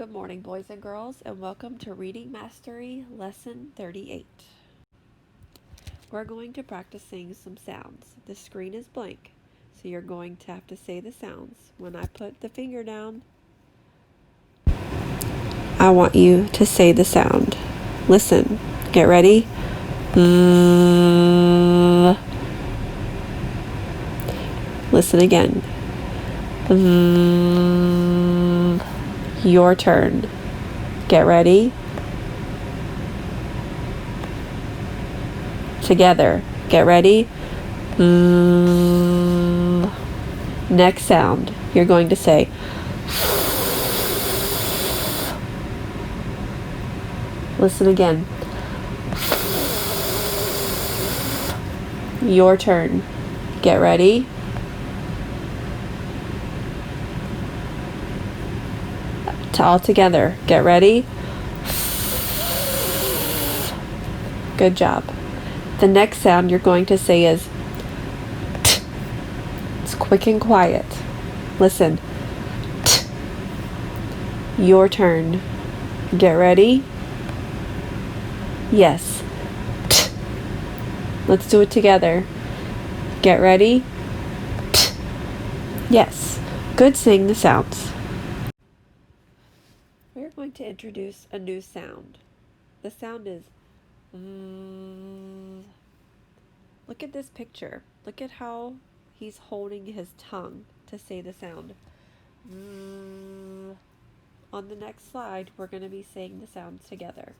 Good morning, boys and girls, and welcome to Reading Mastery Lesson 38. We're going to practice saying some sounds. The screen is blank, so you're going to have to say the sounds. When I put the finger down, I want you to say the sound. Listen. Get ready. Listen again. Your turn. Get ready. Together. Get ready. Next sound. You're going to say listen again. Your turn. Get ready. All together. Get ready. Good job. The next sound you're going to say is t. It's quick and quiet. Listen. T. Your turn. Get ready. Yes. T. Let's do it together. Get ready. T. Yes. Good saying the sounds. We're going to introduce a new sound. The sound is Look at this picture. Look at how he's holding his tongue to say the sound. On the next slide, we're going to be saying the sounds together.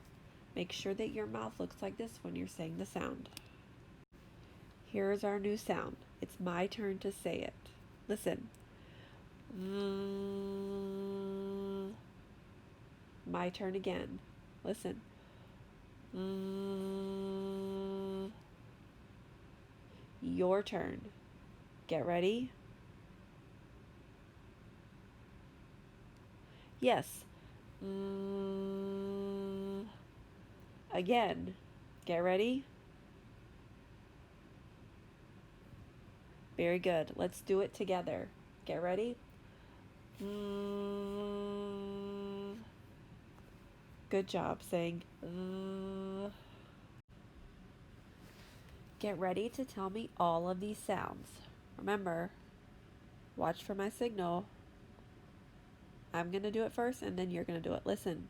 Make sure that your mouth looks like this when you're saying the sound. Here's our new sound. It's my turn to say it. Listen. My turn again. Listen. Your turn. Get ready. Yes. Again. Get ready. Very good. Let's do it together. Get ready. Good job saying Get ready to tell me all of these sounds. Remember, watch for my signal. I'm going to do it first and then you're going to do it. Listen.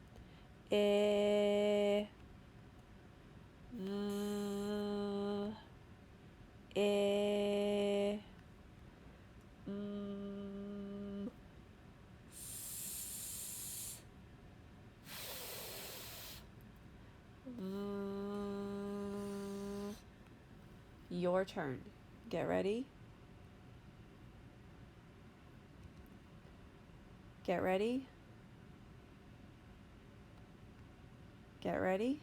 Eh. Eh. Your turn. Get ready. Get ready. Get ready.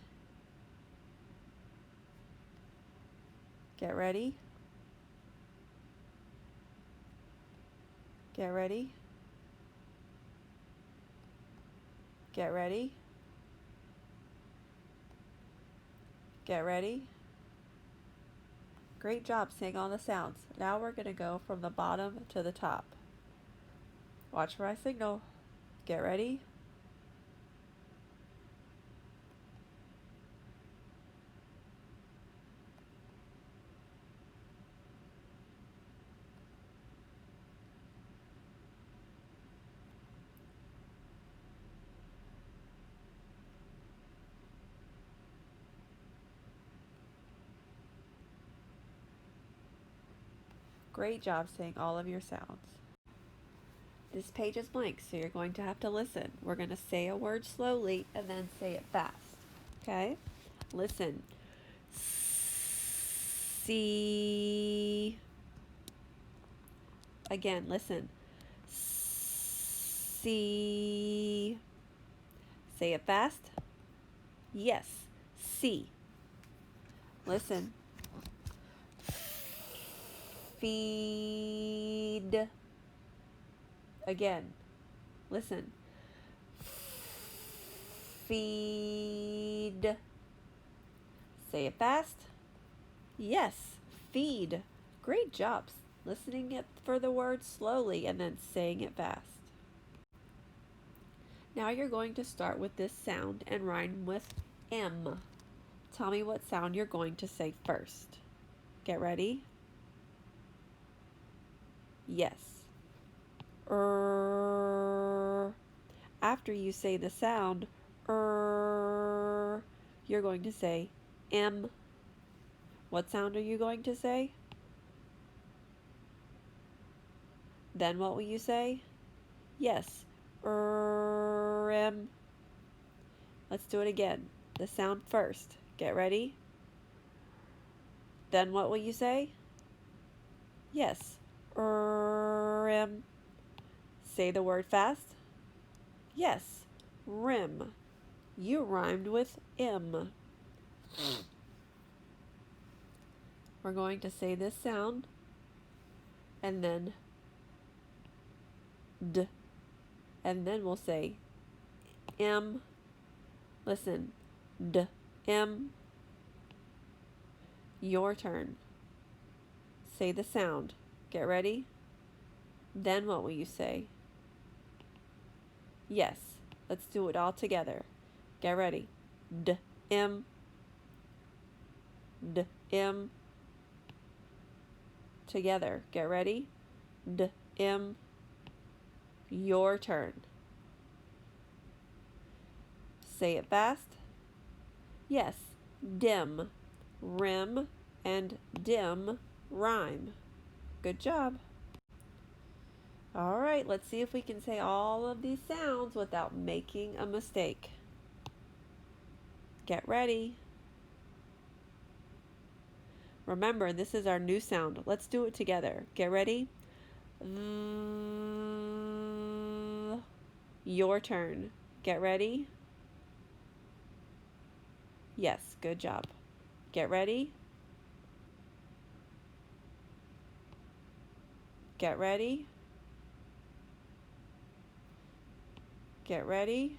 Get ready. Get ready. Get ready. Get ready. Great job saying all the sounds. Now we're going to go from the bottom to the top. Watch for my signal. Get ready. Great job saying all of your sounds. This page is blank, so you're going to have to listen. We're going to say a word slowly and then say it fast. Okay? Listen. See. Again, listen. See. Say it fast. Yes. See. Listen. Feed. Again. Listen. Feed. Say it fast. Yes. Feed. Great job. Listening it for the word slowly and then saying it fast. Now you're going to start with this sound and rhyme with M. Tell me what sound you're going to say first. Get ready? Yes. After you say the sound you're going to say M. What sound are you going to say? Then what will you say? Yes. M. Let's do it again. The sound first. Get ready? Then what will you say? Yes. M. Say the word fast. Yes. Rim. You rhymed with M. We're going to say this sound and then D. And then we'll say M. Listen. D. M. Your turn. Say the sound. Get ready? Then what will you say? Yes. Let's do it all together. Get ready. D. M. D. M. Together. Get ready? D. M. Your turn. Say it fast. Yes. Dim. Rim and dim rhyme. Good job. All right, let's see if we can say all of these sounds without making a mistake. Get ready. Remember, this is our new sound. Let's do it together. Get ready? Your turn. Get ready? Yes, good job. Get ready? Get ready? Get ready?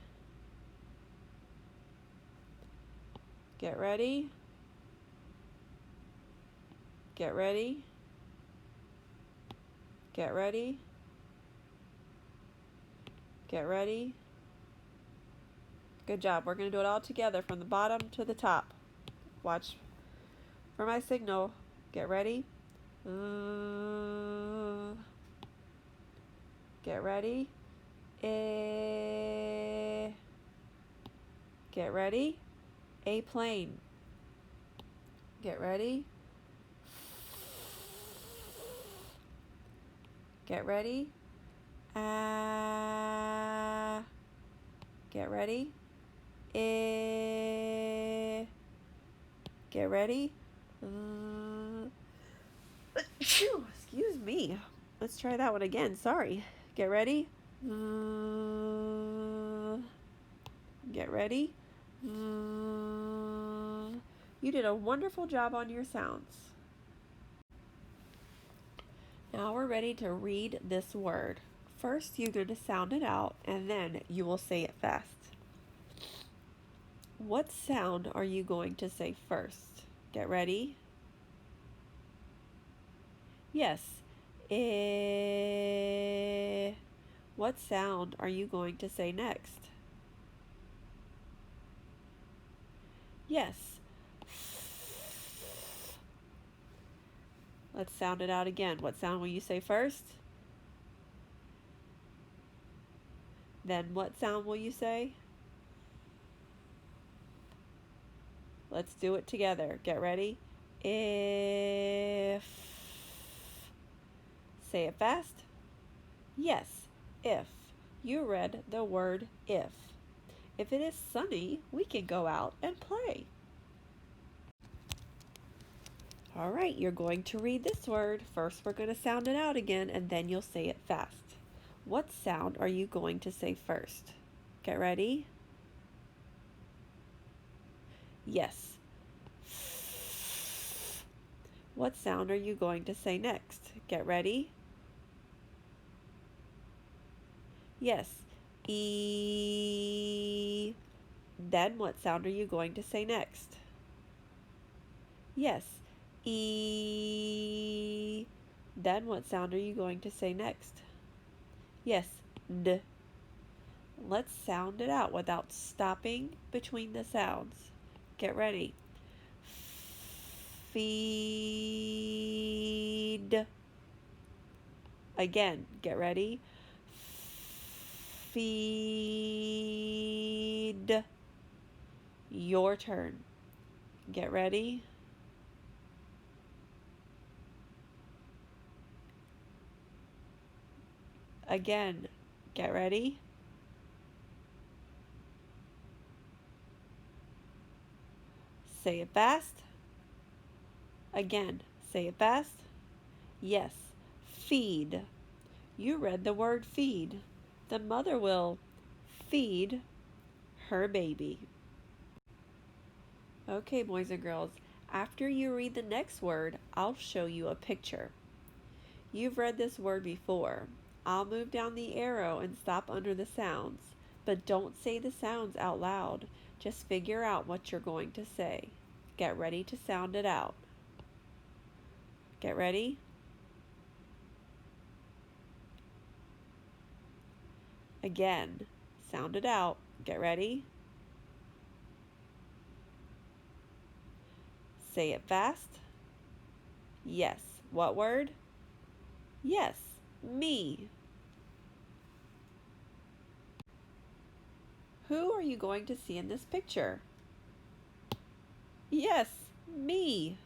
Get ready? Get ready? Get ready? Get ready? Good job. We're going to do it all together from the bottom to the top. Watch for my signal. Get ready? Get ready? Get ready? A plane. Get ready? Get ready? Get ready? Get ready? Excuse me. Let's try that one again. Sorry. Get ready? Get ready? You did a wonderful job on your sounds. Now we're ready to read this word. First, you're going to sound it out, and then you will say it fast. What sound are you going to say first? Get ready? Yes. What sound are you going to say next? Yes. Let's sound it out again. What sound will you say first? Then what sound will you say? Let's do it together. Get ready? If. Say it fast. Yes, if. You read the word if. If it is sunny, we can go out and play. All right, you're going to read this word. First, we're going to sound it out again, and then you'll say it fast. What sound are you going to say first? Get ready? Yes. What sound are you going to say next? Get ready? Yes. E. Then what sound are you going to say next? Yes. E. Then what sound are you going to say next? Yes. D. Let's sound it out without stopping between the sounds. Get ready. Feed. Again, get ready. Feed. Your turn. Get ready. Again, get ready. Say it fast. Again, say it fast. Yes, feed. You read the word feed. The mother will feed her baby. Okay, boys and girls, after you read the next word, I'll show you a picture. You've read this word before. I'll move down the arrow and stop under the sounds, but don't say the sounds out loud. Just figure out what you're going to say. Get ready to sound it out. Get ready? Again, sound it out. Get ready? Say it fast. Yes. What word? Yes, me. Who are you going to see in this picture? Yes, me.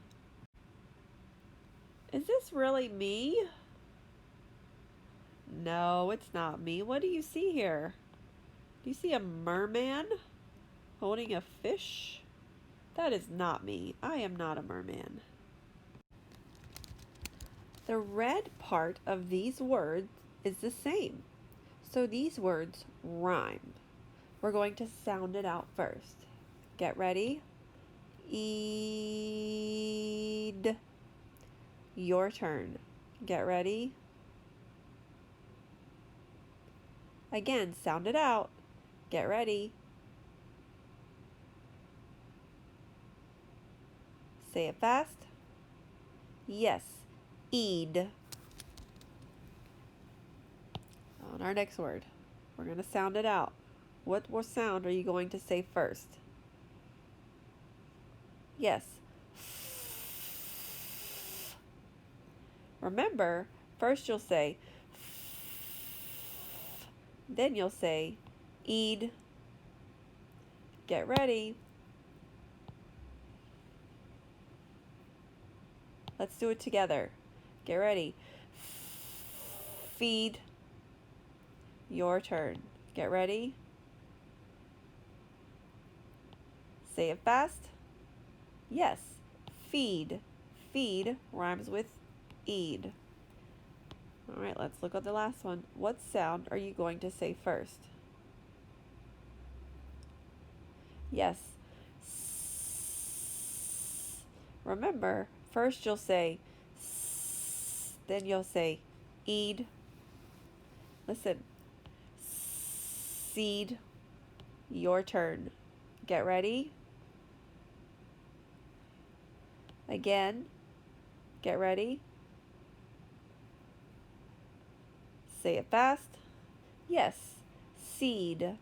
Is this really me? No, it's not me. What do you see here? Do you see a merman holding a fish? That is not me. I am not a merman. The red part of these words is the same. So these words rhyme. We're going to sound it out first. Get ready? Eed. Your turn. Get ready? Again, sound it out. Get ready. Say it fast. Yes, eed. On our next word, we're going to sound it out. What sound are you going to say first? Yes. Remember, first you'll say then you'll say eed. Get ready. Let's do it together. Get ready. Feed. Your turn. Get ready. Say it fast. Yes. Feed. Feed rhymes with eed. All right, let's look at the last one. What sound are you going to say first? Yes. S. Remember, first you'll say s, then you'll say eed. Listen. Seed. Your turn. Get ready. Again. Get ready. Say it fast. Yes. Seed.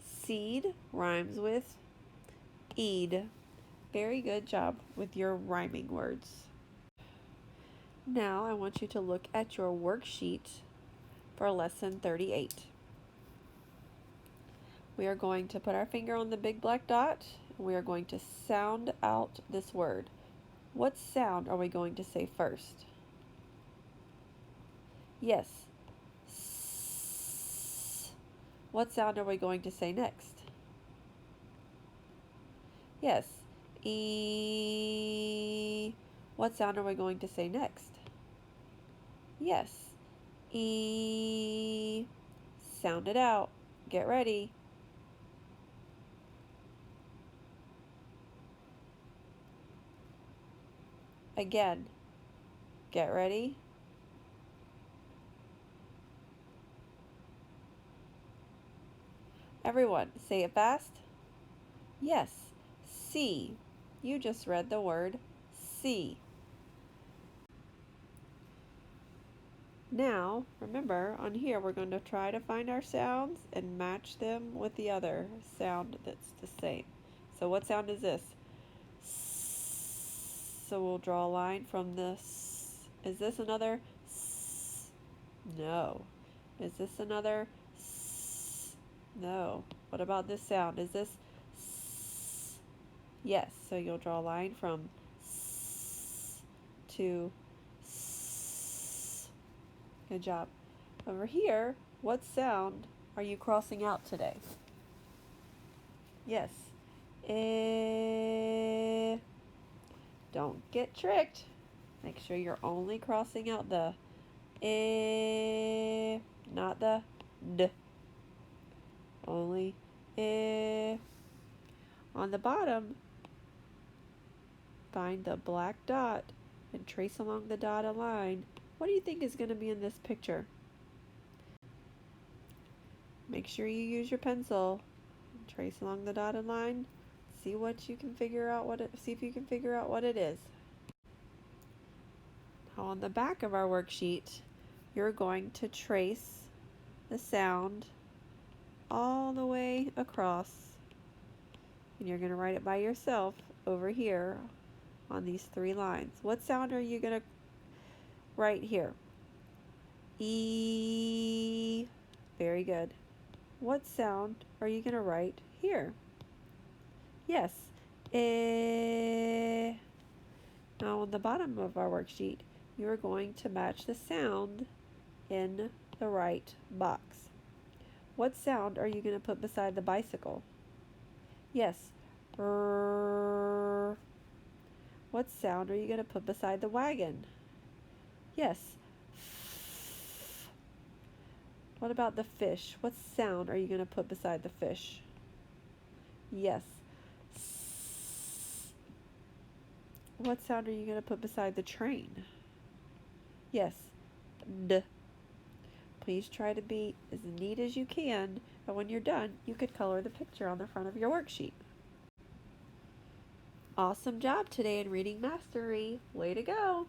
Seed rhymes with eed. Very good job with your rhyming words. Now I want you to look at your worksheet for lesson 38. We are going to put our finger on the big black dot. We are going to sound out this word. What sound are we going to say first? Yes. S. What sound are we going to say next? Yes. E. What sound are we going to say next? Yes. E. Sound it out. Get ready. Again. Get ready. Everyone, say it fast. Yes. See. You just read the word see. Now, remember, on here we're going to try to find our sounds and match them with the other sound that's the same. So what sound is this? S. So we'll draw a line from this. Is this another S? No. Is this another S? No. What about this sound? Is this S? Yes. So you'll draw a line from S to S. Good job. Over here, what sound are you crossing out today? Yes. Eh. Don't get tricked. Make sure you're only crossing out the eh, not the d. Only eh. On the bottom, find the black dot and trace along the dotted line. What do you think is going to be in this picture? Make sure you use your pencil. Trace along the dotted line. See what you can figure out see if you can figure out what it is. Now on the back of our worksheet, you're going to trace the sound all the way across, and you're going to write it by yourself over here on these 3 lines. What sound are you going to write here? E. Very good. What sound are you going to write here? Yes. Eh. Now on the bottom of our worksheet, you are going to match the sound in the right box. What sound are you going to put beside the bicycle? Yes. R. What sound are you going to put beside the wagon? Yes. F. What about the fish? What sound are you going to put beside the fish? Yes. S. What sound are you going to put beside the train? Yes. D. Please try to be as neat as you can, and when you're done, you could color the picture on the front of your worksheet. Awesome job today in reading mastery. Way to go!